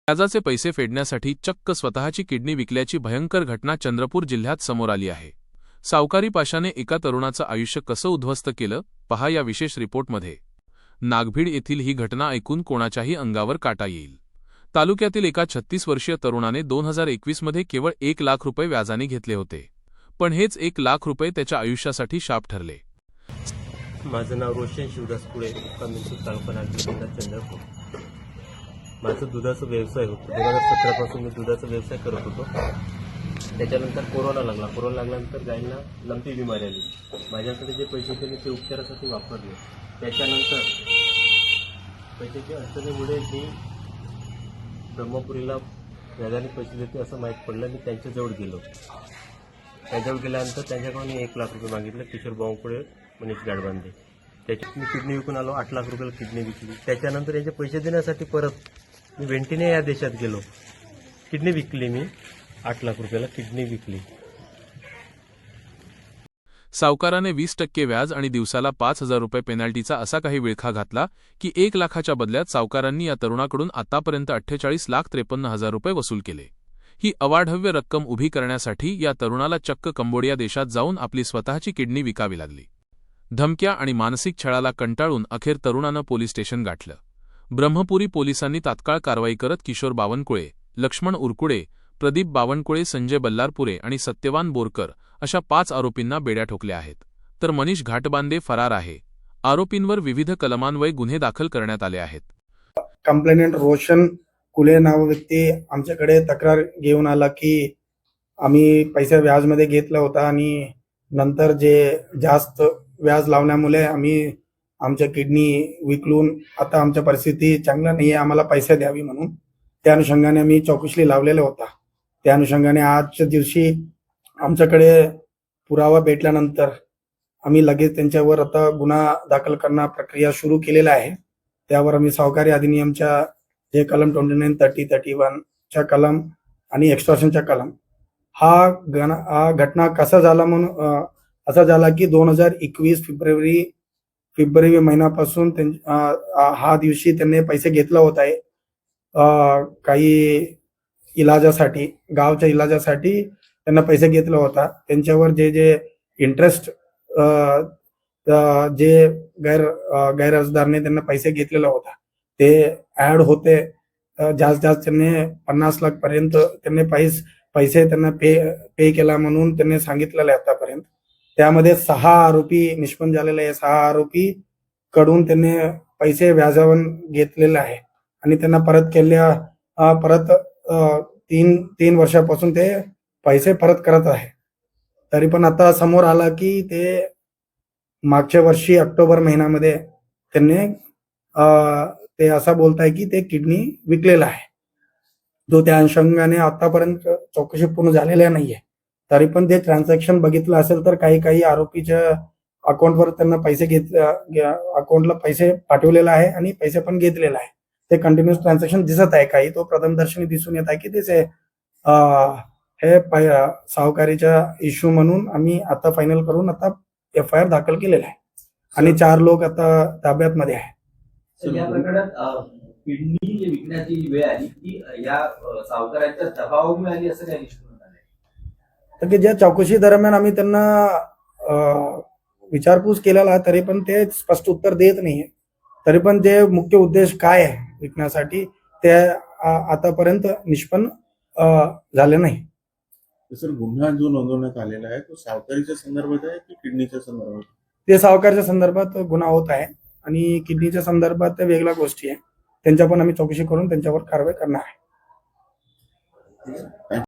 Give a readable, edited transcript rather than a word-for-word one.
व्याजाचे पैसे फेडण्यासाठी चक्क स्वतःची किडनी विकल्याची भयंकर घटना चंद्रपूर जिल्ह्यात समोर आली आहे। सावकारी पाशाने एका तरुणाचं आयुष्य कसं उद्ध्वस्त केलं, पहा या विशेष रिपोर्टमध्ये। नागभीड येथील ही घटना ऐकून कोणाच्याही अंगावर काटा येईल। तालुक्यातील एका 36 वर्षीय तरुणाने 2021 मध्ये केवळ 1 लाख रुपये व्याजाने घेतले होते, पण हेच 1 लाख रुपये त्याच्या आयुष्यासाठी शाप ठरले। माझं नाव रोशन शिवदास कुळे, मुक्काम तालुका नागपूर जिल्हा चंद्रपूर। माझं दुधाचा व्यवसाय होता। 2017 पासून मी दुधाचा व्यवसाय करत होतो। त्याच्यानंतर कोरोना लागल्यानंतर गायींना लंपी बिमारी आली। माझ्याकडे जे पैसे होते मी ते उपचारासाठी वापरले। त्याच्यानंतर पैशाच्या अडचणीमुळे मी ब्रह्मपुरीला व्याजाने पैसे देते असं माहीत पडलं। मी त्यांच्याजवळ गेलो। त्याच्याजवळ गेल्यानंतर त्यांच्याकडून 1 लाख रुपये मागितले। किशोर बावनकुळे, मनीष गाडबांधे। त्याच्यात मी किडनी विकून आलो। 8 लाख रुपयाला किडनी विकली। त्याच्यानंतर यांचे पैसे देण्यासाठी परत मी वेंटिने या देशात गेलो। किडनी विकली मी 8 लाख रुपयाला किडनी विकली। सावकाराने 20% व्याज आणि दिवसाला 5,000 रुपये पेनल्टीचा असा काही विळखा घातला की 1 लाखाच्या बदल्यात सावकारांनी या तरुणाकडून आतापर्यंत 48,53,000 रुपये वसूल केले। ही अवाढव्य रक्कम उभी करण्यासाठी या तरुणाला चक्क कंबोडिया देशात जाऊन आपली स्वतःची किडनी विकावी लागली। धमक्या आणि मानसिक छळाला कंटाळून अखेर तरुणानं पोलीस स्टेशन गाठलं। ब्रह्मपुरी पोलिसांनी तात्काळ कारवाई करत किशोर बावनकुळे, लक्ष्मण उरकुडे, प्रदीप बावनकुळे, संजय बल्लारपुरे आणि सत्यवान बोरकर अशा 5 आरोपींना बेड्या ठोकल्या आहेत, तर मनीष घाटबांधे फरार आहे। आरोपींवर विविध कलमान्वये गुन्हे दाखल करण्यात आले आहेत। कंप्लेनेंट रोशन कुले नाव व्यक्ती आमच्याकडे तक्रार घेऊन आला की आम्ही पैसे व्याजमध्ये घेतला होता आणि नंतर जे जास्त व्याज लावण्यामुळे आम्ही आमच्या किडनी विकलून आता आमच्या परिस्थिती चांगला नाही आहे, आम्हाला पैसे द्यावी म्हणून त्या अनुषंगाने आम्ही चौकशी लावलेला होता। त्या अनुषंगाने आजच्या दिवशी आमच्याकडे पुरावा भेटल्यानंतर आम्ही लगेच त्यांच्यावर आता गुन्हा दाखल करण्याची प्रक्रिया सुरू केलेला आहे। त्यावर आम्ही सावकारी अधिनियमच्या जे कलम 29, 30, 31 च्या कलम आणि एक्स्टॉर्शनच्या कलम हा घटना कसा झाला म्हणून असा झाला की 2021 फेब्रुवारी महिन्यापासून हा दिवशी त्यांनी पैसे घेतला होता काही इलाजासाठी, गावच्या इलाजासाठी त्यांना पैसे घेतला होता। त्यांच्यावर जे इंटरेस्ट जे गैरअर्जदारने त्यांना पैसे घेतलेला होता ते ऍड होते। जास्त त्यांनी 50 लाख पर्यंत त्यांनी पैसे त्यांना पे केला म्हणून त्यांनी सांगितलेलं आहे आतापर्यंत। त्यामध्ये 6 आरोपी निष्पन्न झालेले आहे। 6 आरोपी कडून त्यांनी पैसे व्याजावर घेतलेले आहे आणि त्यांना परत 3 वर्षापासून ते पैसे परत करत आहे। तरी पण आता समोर आला की ते मागच्या वर्षी ऑक्टोबर महिन्यामध्ये त्यांनी ते असं बोलताय की ते किडनी विकलेला आहे, जो त्या अनुषंगाने आतापर्यंत चौकशी पूर्ण झालेल्या नाहीये। तरी पण ते ट्रान्झॅक्शन बघितलं असेल तर काही आरोपीच्या अकाउंटवर त्यांना पैसे अकाउंटला पैसे पाठवलेला आहे आणि पैसे पण घेतलेला आहे। ते कंटिन्युअस ट्रान्झॅक्शन दिसत आहे। काही तो प्रथमदर्शनी दिसून येत आहे की त्याचे हे सावकारीचा इश्यू म्हणून आम्ही आता फायनल करून आता FIR दाखल केलेला आहे आणि 4 लोक आता ताब्यात मध्ये आहे। या प्रकरणात किडनी विकण्याची वेळ आली की या सावकाराच्या दबावामुळे आली असं काही निष्पन्न झालंय? तर ज्या चौकशी दरम्यान आम्ही त्यांना विचारपूस केलेला आहे तरी पण ते स्पष्ट उत्तर देत नाहीये। तरी पण जे मुख्य उद्देश काय आहे विकण्यासाठी ते आतापर्यंत निष्पन्न झाले नाही। सर, गुन्हा जो नोंदवण्यात आलेला आहे तो सावकारीच्या संदर्भात आहे की किडनीच्या संदर्भात? ते सावकारीच्या संदर्भात गुन्हा होत आहे आणि किडनीच्या संदर्भात वेगळ्या गोष्टी आहे। त्यांच्या पण आम्ही चौकशी करून त्यांच्यावर कारवाई करणार आहे।